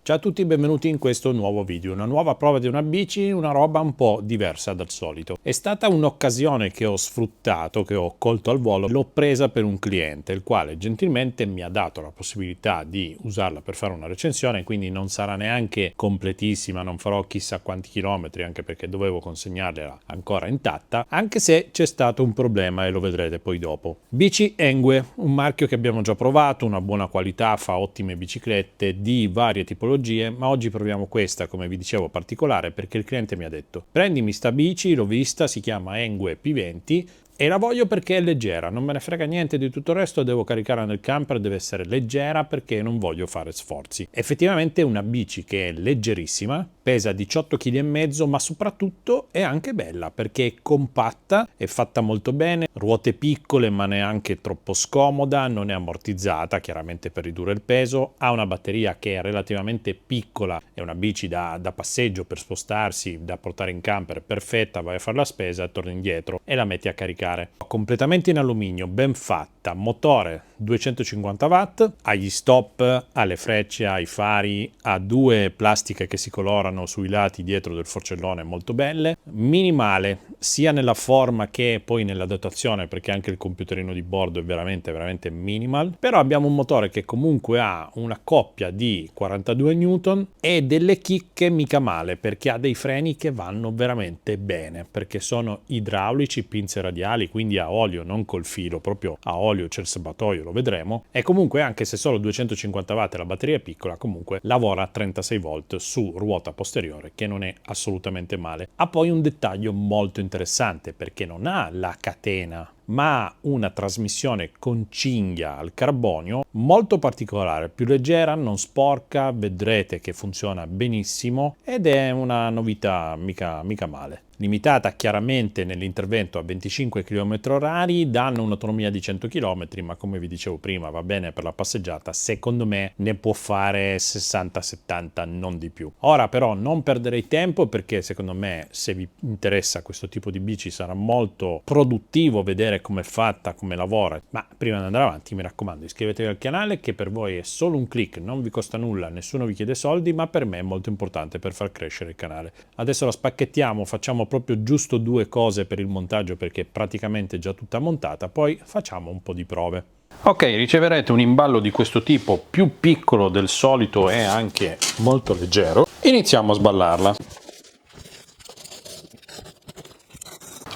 Ciao a tutti, benvenuti in questo nuovo video, una nuova prova di una bici, una roba un po' diversa dal solito. È stata un'occasione che ho sfruttato, che ho colto al volo, l'ho presa per un cliente, il quale gentilmente mi ha dato la possibilità di usarla per fare una recensione, quindi non sarà neanche completissima, non farò chissà quanti chilometri, anche perché dovevo consegnarla ancora intatta, anche se c'è stato un problema e lo vedrete poi dopo. Bici Engwe, un marchio che abbiamo già provato, una buona qualità, fa ottime biciclette di varie tipologie, ma oggi proviamo questa, come vi dicevo, particolare perché il cliente mi ha detto: prendimi sta bici, l'ho vista, si chiama Engwe P20 e la voglio perché è leggera, non me ne frega niente di tutto il resto, devo caricarla nel camper, deve essere leggera perché non voglio fare sforzi. Effettivamente è una bici che è leggerissima, pesa 18,5 kg, ma soprattutto è anche bella perché è compatta, è fatta molto bene, ruote piccole ma neanche troppo scomoda, non è ammortizzata chiaramente per ridurre il peso, ha una batteria che è relativamente piccola, è una bici da passeggio per spostarsi, da portare in camper, perfetta, vai a fare la spesa, torni indietro e la metti a caricare. Completamente in alluminio, ben fatta, motore 250 watt, agli stop, alle frecce, ai fari, ha due plastiche che si colorano sui lati dietro del forcellone molto belle, minimale sia nella forma che poi nella dotazione, perché anche il computerino di bordo è veramente minimal, però abbiamo un motore che comunque ha una coppia di 42 Newton e delle chicche mica male, perché ha dei freni che vanno veramente bene, perché sono idraulici, pinze radiali, quindi a olio, non col filo, proprio a olio, c'è il serbatoio, lo vedremo, e comunque anche se solo 250 watt e la batteria è piccola, comunque lavora a 36 volt su ruota posteriore, che non è assolutamente male. Ha poi un dettaglio molto interessante perché non ha la catena, ma ha una trasmissione con cinghia al carbonio molto particolare, più leggera, non sporca, vedrete che funziona benissimo ed è una novità mica male. Limitata chiaramente nell'intervento a 25 km/h, danno un'autonomia di 100 km, ma come vi dicevo prima va bene per la passeggiata, secondo me ne può fare 60-70, non di più. Ora però non perderei tempo perché secondo me, se vi interessa questo tipo di bici, sarà molto produttivo vedere come è fatta, come lavora, ma prima di andare avanti mi raccomando iscrivetevi al canale, che per voi è solo un click, non vi costa nulla, nessuno vi chiede soldi, ma per me è molto importante per far crescere il canale. Adesso la spacchettiamo, facciamo proprio giusto due cose per il montaggio perché è praticamente già tutta montata, poi facciamo un po' di prove. Ok, riceverete un imballo di questo tipo, più piccolo del solito e anche molto leggero. Iniziamo a sballarla.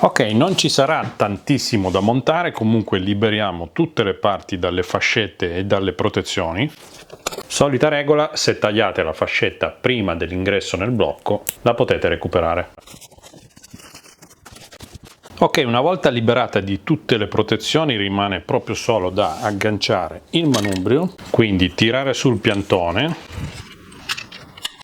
Ok, non ci sarà tantissimo da montare, comunque liberiamo tutte le parti dalle fascette e dalle protezioni. Solita regola, se tagliate la fascetta prima dell'ingresso nel blocco, la potete recuperare. Ok, una volta liberata di tutte le protezioni rimane proprio solo da agganciare il manubrio, quindi tirare sul piantone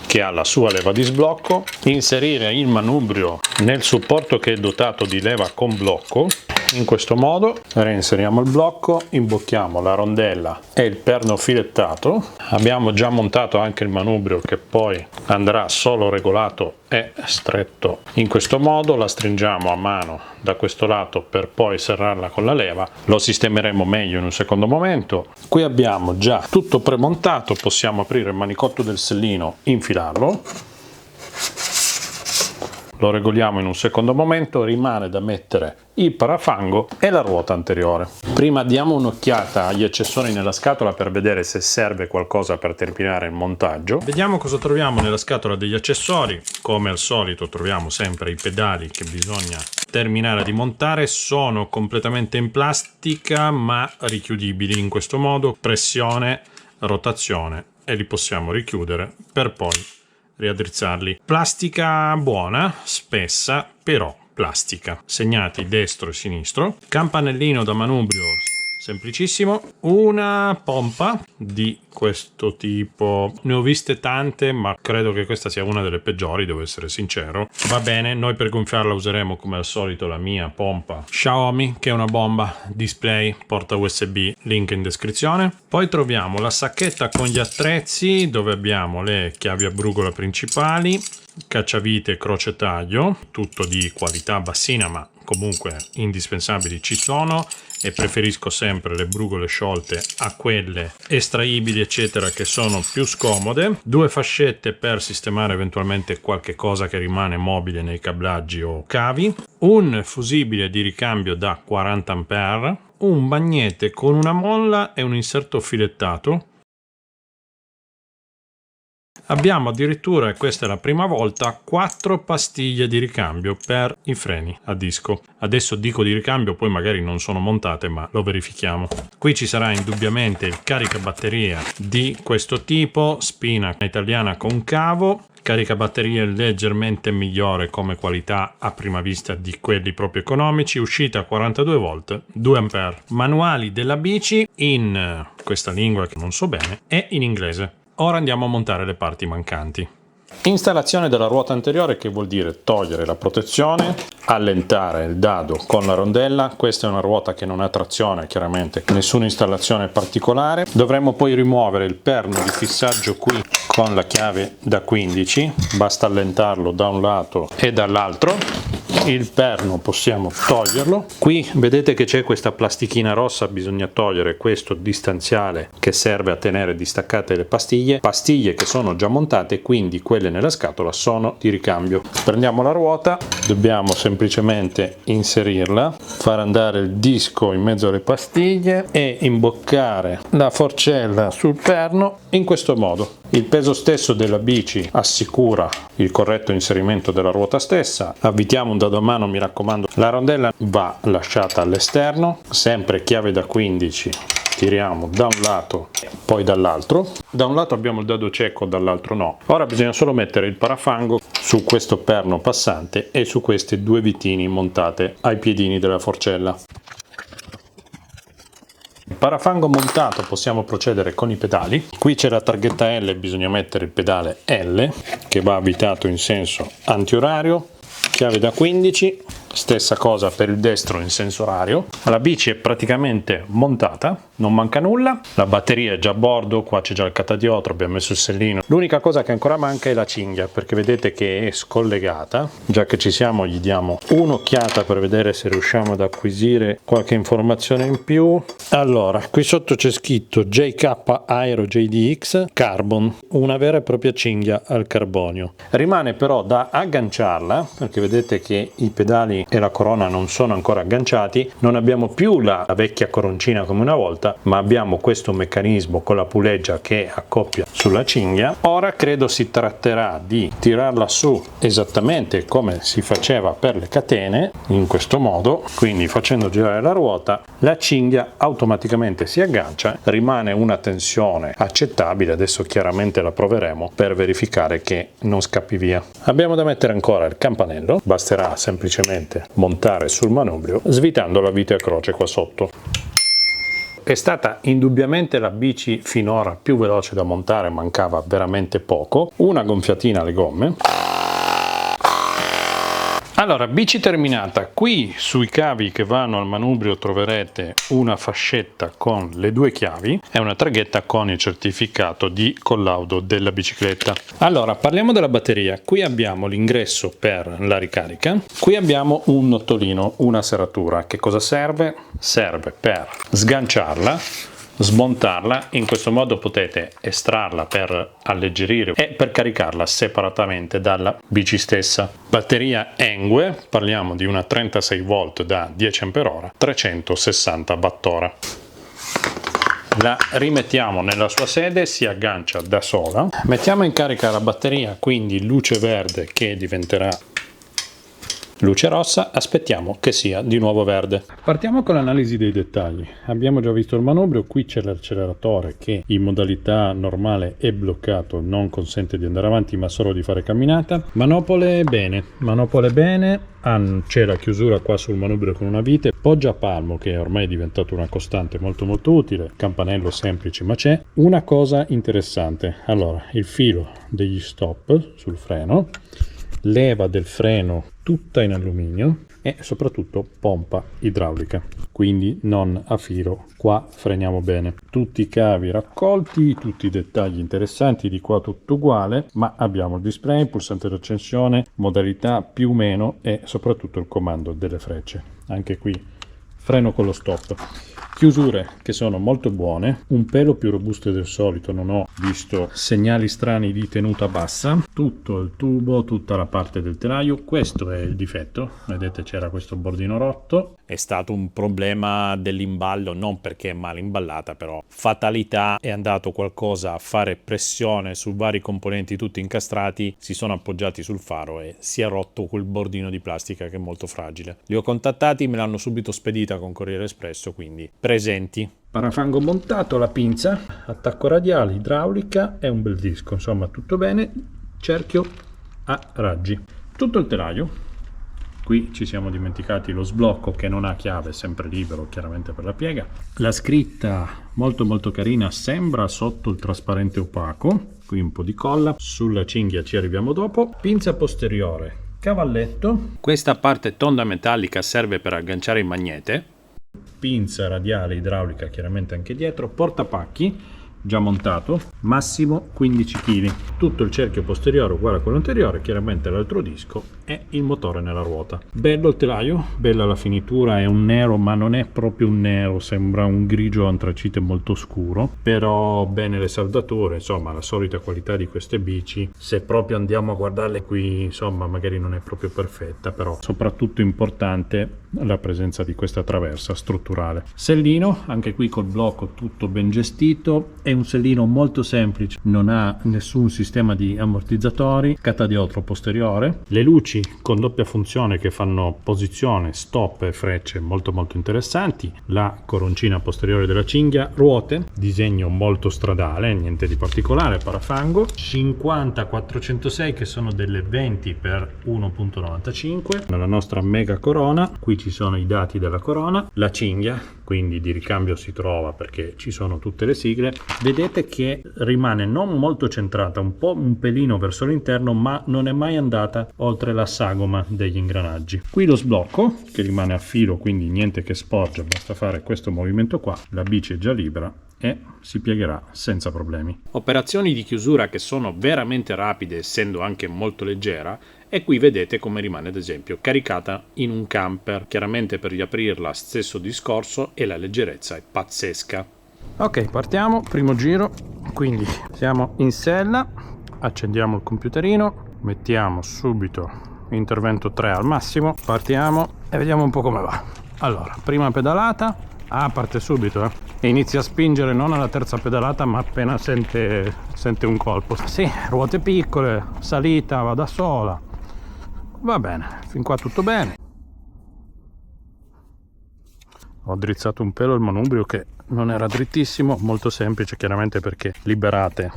che ha la sua leva di sblocco, inserire il manubrio nel supporto che è dotato di leva con blocco, in questo modo reinseriamo il blocco, imbocchiamo la rondella e il perno filettato. Abbiamo già montato anche il manubrio che poi andrà solo regolato e stretto in questo modo, la stringiamo a mano da questo lato per poi serrarla con la leva, lo sistemeremo meglio in un secondo momento. Qui abbiamo già tutto premontato, possiamo aprire il manicotto del sellino, infilarlo, lo regoliamo in un secondo momento, rimane da mettere il parafango e la ruota anteriore. Prima diamo un'occhiata agli accessori nella scatola per vedere se serve qualcosa per terminare il montaggio. Vediamo cosa troviamo nella scatola degli accessori. Come al solito troviamo sempre i pedali che bisogna terminare di montare, sono completamente in plastica ma richiudibili in questo modo, pressione, rotazione, e li possiamo richiudere per poi riaddrizzarli. Plastica buona, spessa, però plastica. Segnati destro e sinistro. Campanellino da manubrio semplicissimo. Una pompa di questo tipo, ne ho viste tante ma credo che questa sia una delle peggiori, devo essere sincero. Va bene, noi per gonfiarla useremo come al solito la mia pompa Xiaomi, che è una bomba, display, porta USB, link in descrizione. Poi troviamo la sacchetta con gli attrezzi dove abbiamo le chiavi a brugola principali, cacciavite, croce taglio, tutto di qualità bassina ma comunque indispensabili ci sono, e preferisco sempre le brugole sciolte a quelle estraibili eccetera, che sono più scomode. 2 fascette per sistemare eventualmente qualche cosa che rimane mobile nei cablaggi o cavi, un fusibile di ricambio da 40 A, un bagnete con una molla e un inserto filettato. Abbiamo addirittura, e questa è la prima volta, 4 pastiglie di ricambio per i freni a disco. Adesso dico di ricambio, poi magari non sono montate, ma lo verifichiamo. Qui ci sarà indubbiamente il caricabatteria di questo tipo, spina italiana con cavo, caricabatterie leggermente migliore come qualità a prima vista di quelli proprio economici, uscita 42 volt, 2 A. Manuali della bici in questa lingua che non so bene e in inglese. Ora andiamo a montare le parti mancanti. Installazione della ruota anteriore, che vuol dire togliere la protezione, allentare il dado con la rondella. Questa è una ruota che non ha trazione, chiaramente nessuna installazione particolare. Dovremmo poi rimuovere il perno di fissaggio qui con la chiave da 15, basta allentarlo da un lato e dall'altro. Il perno possiamo toglierlo. Qui vedete che c'è questa plastichina rossa, bisogna togliere questo distanziale che serve a tenere distaccate le pastiglie che sono già montate, quindi quelle nella scatola sono di ricambio. Prendiamo la ruota, dobbiamo semplicemente inserirla, far andare il disco in mezzo alle pastiglie e imboccare la forcella sul perno in questo modo. Il peso stesso della bici assicura il corretto inserimento della ruota stessa. Avvitiamo un dado a mano, mi raccomando, la rondella va lasciata all'esterno, sempre chiave da 15, tiriamo da un lato poi dall'altro. Da un lato abbiamo il dado cieco, dall'altro no. Ora bisogna solo mettere il parafango su questo perno passante e su queste 2 vitini montate ai piedini della forcella. Parafango montato, possiamo procedere con i pedali. Qui c'è la targhetta L, bisogna mettere il pedale L che va avvitato in senso antiorario, chiave da 15, stessa cosa per il destro in senso orario. La bici è praticamente montata, non manca nulla, la batteria è già a bordo, qua c'è già il catadiotro, abbiamo messo il sellino. L'unica cosa che ancora manca è la cinghia, perché vedete che è scollegata. Già che ci siamo, gli diamo un'occhiata per vedere se riusciamo ad acquisire qualche informazione in più. Allora, qui sotto c'è scritto JK Aero JDX Carbon, una vera e propria cinghia al carbonio. Rimane però da agganciarla, perché vedete che i pedali e la corona non sono ancora agganciati. Non abbiamo più la vecchia coroncina come una volta, ma abbiamo questo meccanismo con la puleggia che accoppia sulla cinghia. Ora credo si tratterà di tirarla su esattamente come si faceva per le catene, in questo modo, quindi facendo girare la ruota la cinghia automaticamente si aggancia, rimane una tensione accettabile. Adesso chiaramente la proveremo per verificare che non scappi via. Abbiamo da mettere ancora il campanello, basterà semplicemente montare sul manubrio svitando la vite a croce qua sotto. È stata indubbiamente la bici finora più veloce da montare, mancava veramente poco. Una gonfiatina alle gomme. Allora, bici terminata. Qui sui cavi che vanno al manubrio troverete una fascetta con le 2 chiavi e una targhetta con il certificato di collaudo della bicicletta. Allora, parliamo della batteria. Qui abbiamo l'ingresso per la ricarica. Qui abbiamo un nottolino, una serratura. Che cosa serve? Serve per sganciarla, smontarla, in questo modo potete estrarla per alleggerire e per caricarla separatamente dalla bici stessa. Batteria Engue, parliamo di una 36 volt da 10 Ah, 360 Wh. La rimettiamo nella sua sede, si aggancia da sola. Mettiamo in carica la batteria, quindi luce verde che diventerà luce rossa, aspettiamo che sia di nuovo verde. Partiamo con l'analisi dei dettagli. Abbiamo già visto il manubrio, qui c'è l'acceleratore che in modalità normale è bloccato, non consente di andare avanti ma solo di fare camminata. Manopole bene, c'è la chiusura qua sul manubrio con una vite, poggiapalmo che ormai è diventato una costante molto utile, campanello semplice ma c'è. Una cosa interessante, allora il filo degli stop sul freno, leva del freno tutta in alluminio e soprattutto pompa idraulica, quindi non a filo. Qua freniamo bene, tutti i cavi raccolti, tutti i dettagli interessanti, di qua tutto uguale, ma abbiamo il display, il pulsante d'accensione, modalità più o meno e soprattutto il comando delle frecce. Anche qui freno con lo stop. Chiusure che sono molto buone, un pelo più robuste del solito, non ho visto segnali strani di tenuta bassa, tutto il tubo, tutta la parte del telaio. Questo è il difetto, vedete c'era questo bordino rotto, è stato un problema dell'imballo, non perché è mal imballata, però fatalità, è andato qualcosa a fare pressione su vari componenti tutti incastrati, si sono appoggiati sul faro e si è rotto quel bordino di plastica che è molto fragile. Li ho contattati, me l'hanno subito spedita con Corriere Espresso, quindi presenti. Parafango montato, la pinza, attacco radiale, idraulica e un bel disco, insomma tutto bene, cerchio a raggi. Tutto il telaio, qui ci siamo dimenticati lo sblocco che non ha chiave, è sempre libero chiaramente per la piega. La scritta molto carina, sembra sotto il trasparente opaco, qui un po' di colla, sulla cinghia ci arriviamo dopo. Pinza posteriore, cavalletto, questa parte tonda metallica serve per agganciare il magnete. Pinza radiale idraulica chiaramente anche dietro, portapacchi già montato, massimo 15 kg, tutto il cerchio posteriore uguale a quello anteriore, chiaramente l'altro disco e il motore nella ruota. Bello il telaio, bella la finitura, è un nero ma non è proprio un nero, sembra un grigio antracite molto scuro, però bene le saldature, insomma la solita qualità di queste bici. Se proprio andiamo a guardarle qui, insomma magari non è proprio perfetta, però soprattutto importante la presenza di questa traversa strutturale. Sellino, anche qui col blocco tutto ben gestito, è un sellino molto semplice, non ha nessun sistema di ammortizzatori, catadiotro posteriore, le luci con doppia funzione che fanno posizione, stop e frecce molto interessanti, la coroncina posteriore della cinghia, ruote, disegno molto stradale, niente di particolare, parafango, 50-406 che sono delle 20 x 1.95, nella nostra mega corona, qui ci sono i dati della corona, la cinghia, quindi di ricambio si trova perché ci sono tutte le sigle. Vedete che rimane non molto centrata, un pelino verso l'interno, ma non è mai andata oltre la sagoma degli ingranaggi. Qui lo sblocco che rimane a filo, quindi niente che sporge, basta fare questo movimento qua, la bici è già libera e si piegherà senza problemi. Operazioni di chiusura che sono veramente rapide, essendo anche molto leggera, e qui vedete come rimane ad esempio caricata in un camper. Chiaramente per riaprirla stesso discorso e la leggerezza è pazzesca. Ok, partiamo, primo giro, quindi siamo in sella, accendiamo il computerino, mettiamo subito intervento 3 al massimo, partiamo e vediamo un po' come va. Allora, prima pedalata, parte subito e inizia a spingere non alla terza pedalata ma appena sente un colpo. Sì, ruote piccole, salita va da sola, va bene, fin qua tutto bene. Ho drizzato un pelo il manubrio che non era drittissimo, molto semplice chiaramente perché liberate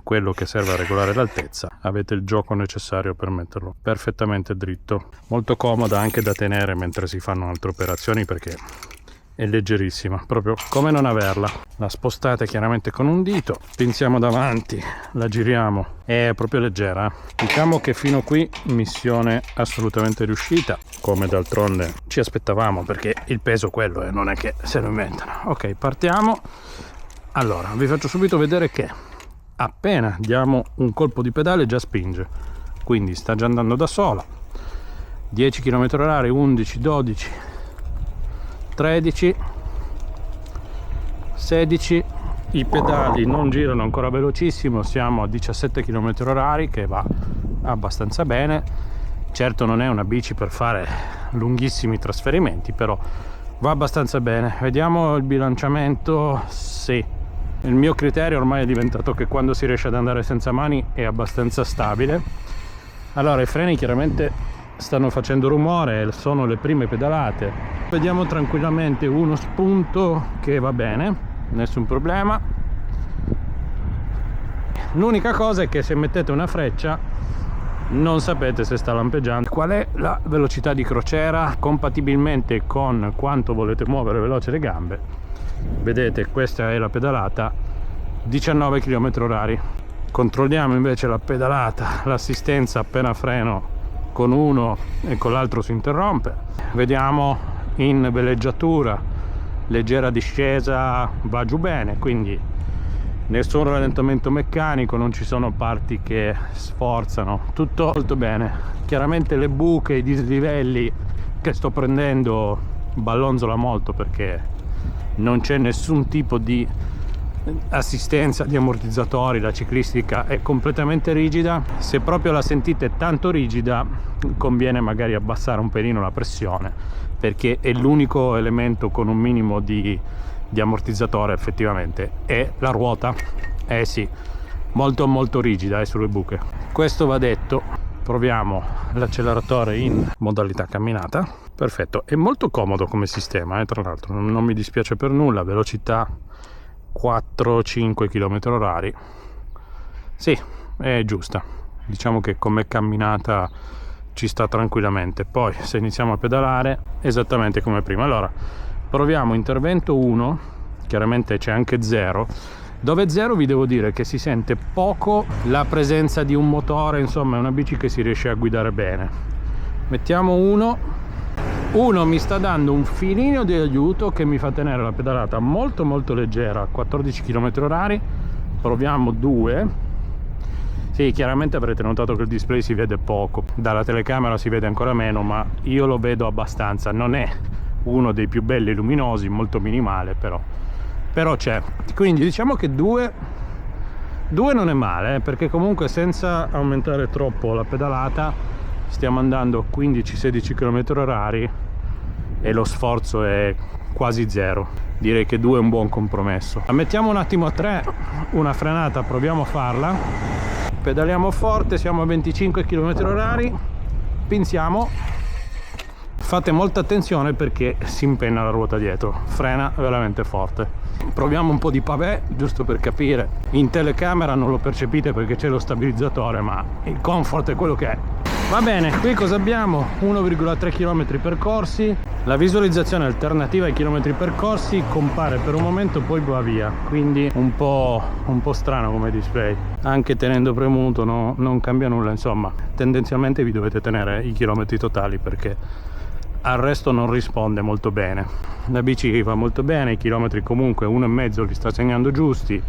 quello che serve a regolare l'altezza, avete il gioco necessario per metterlo perfettamente dritto. Molto comoda anche da tenere mentre si fanno altre operazioni perché è leggerissima, proprio come non averla. La spostate chiaramente con un dito, pinziamo davanti, la giriamo, è proprio leggera. Diciamo che fino qui missione assolutamente riuscita, come d'altronde ci aspettavamo perché il peso quello è, non è che se lo inventano. Ok, partiamo. Allora, vi faccio subito vedere che appena diamo un colpo di pedale già spinge, quindi sta già andando da sola. 10 km/h, 11, 12, 13, 16, i pedali non girano ancora velocissimo, siamo a 17 km/h che va abbastanza bene. Certo non è una bici per fare lunghissimi trasferimenti, però va abbastanza bene. Vediamo il bilanciamento. Sì, il mio criterio ormai è diventato che quando si riesce ad andare senza mani è abbastanza stabile. Allora, i freni chiaramente stanno facendo rumore, sono le prime pedalate. Vediamo tranquillamente uno spunto che va bene, nessun problema. L'unica cosa è che se mettete una freccia non sapete se sta lampeggiando. Qual è la velocità di crociera compatibilmente con quanto volete muovere veloce le gambe? Vedete, questa è la pedalata, 19 km/h. Controlliamo invece la pedalata, l'assistenza appena freno con uno e con l'altro si interrompe. Vediamo in veleggiatura, leggera discesa, va giù bene, quindi nessun rallentamento meccanico, non ci sono parti che sforzano, tutto molto bene. Chiaramente le buche, i dislivelli che sto prendendo ballonzola molto perché non c'è nessun tipo di assistenza di ammortizzatori, la ciclistica è completamente rigida. Se proprio la sentite tanto rigida, conviene magari abbassare un pelino la pressione, perché è l'unico elemento con un minimo di ammortizzatore effettivamente è la ruota. Sì, molto molto rigida sulle buche. Questo va detto. Proviamo l'acceleratore in modalità camminata. Perfetto, è molto comodo come sistema, tra l'altro non mi dispiace per nulla. Velocità 4-5 km/h. Sì, è giusta, diciamo che come camminata ci sta tranquillamente. Poi se iniziamo a pedalare, esattamente come prima. Allora proviamo intervento 1, chiaramente c'è anche 0, dove 0 vi devo dire che si sente poco la presenza di un motore, insomma è una bici che si riesce a guidare bene. Mettiamo 1 mi sta dando un filino di aiuto che mi fa tenere la pedalata molto molto leggera a 14 km/h. Proviamo 2. Sì, chiaramente avrete notato che il display si vede poco, dalla telecamera si vede ancora meno, ma io lo vedo abbastanza. Non è uno dei più belli luminosi, molto minimale, però c'è. Quindi diciamo che 2 non è male, perché comunque senza aumentare troppo la pedalata stiamo andando a 15-16 km/h e lo sforzo è quasi 0. Direi che 2 è un buon compromesso. La mettiamo un attimo a 3, una frenata, proviamo a farla. Pedaliamo forte, siamo a 25 km/h, pinziamo. Fate molta attenzione perché si impenna la ruota dietro, frena veramente forte. Proviamo un po' di pavé, giusto per capire. In telecamera non lo percepite perché c'è lo stabilizzatore, ma il comfort è quello che è. Va bene, qui cosa abbiamo? 1,3 km percorsi. La visualizzazione alternativa ai chilometri percorsi compare per un momento, poi va via, quindi un po' strano come display. Anche tenendo premuto non cambia nulla, insomma tendenzialmente vi dovete tenere i chilometri totali perché al resto non risponde molto bene. La bici va molto bene, i chilometri comunque 1,5 li sta segnando giusti.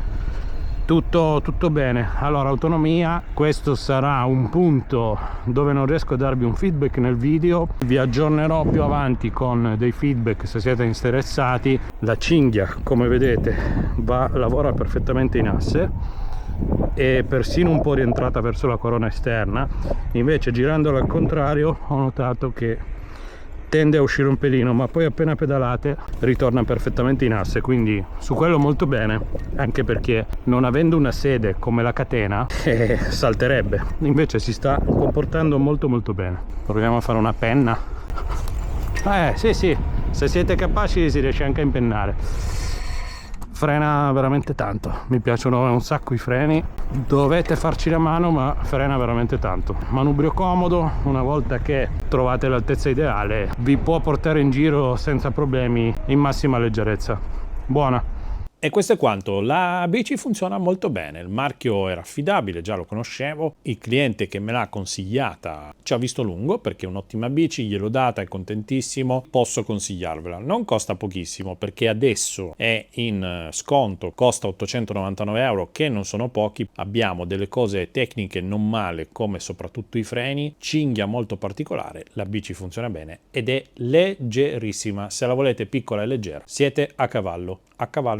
Tutto bene. Allora, autonomia, questo sarà un punto dove non riesco a darvi un feedback nel video, vi aggiornerò più avanti con dei feedback se siete interessati. La cinghia, come vedete, lavora perfettamente in asse, è persino un po' rientrata verso la corona esterna. Invece girandola al contrario ho notato che tende a uscire un pelino, ma poi appena pedalate ritorna perfettamente in asse, quindi su quello molto bene, anche perché non avendo una sede come la catena salterebbe, invece si sta comportando molto molto bene. Proviamo a fare una penna. Sì, se siete capaci si riesce anche a impennare. Frena veramente tanto, mi piacciono un sacco i freni, dovete farci la mano, ma frena veramente tanto. Manubrio comodo, una volta che trovate l'altezza ideale vi può portare in giro senza problemi, in massima leggerezza. Buona! E questo è quanto. La bici funziona molto bene, il marchio era affidabile, già lo conoscevo, il cliente che me l'ha consigliata ci ha visto lungo perché è un'ottima bici, gliel'ho data, è contentissimo, posso consigliarvela. Non costa pochissimo perché adesso è in sconto, costa 899 euro, che non sono pochi. Abbiamo delle cose tecniche non male come soprattutto i freni, cinghia molto particolare, la bici funziona bene ed è leggerissima. Se la volete piccola e leggera siete a cavallo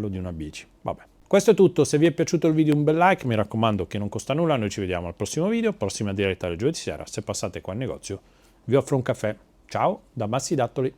di una bici. Vabbè, questo è tutto. Se vi è piaciuto il video un bel like, mi raccomando che non costa nulla. Noi ci vediamo al prossimo video, prossima diretta del giovedì sera. Se passate qua in negozio vi offro un caffè. Ciao da Massi Dattoli.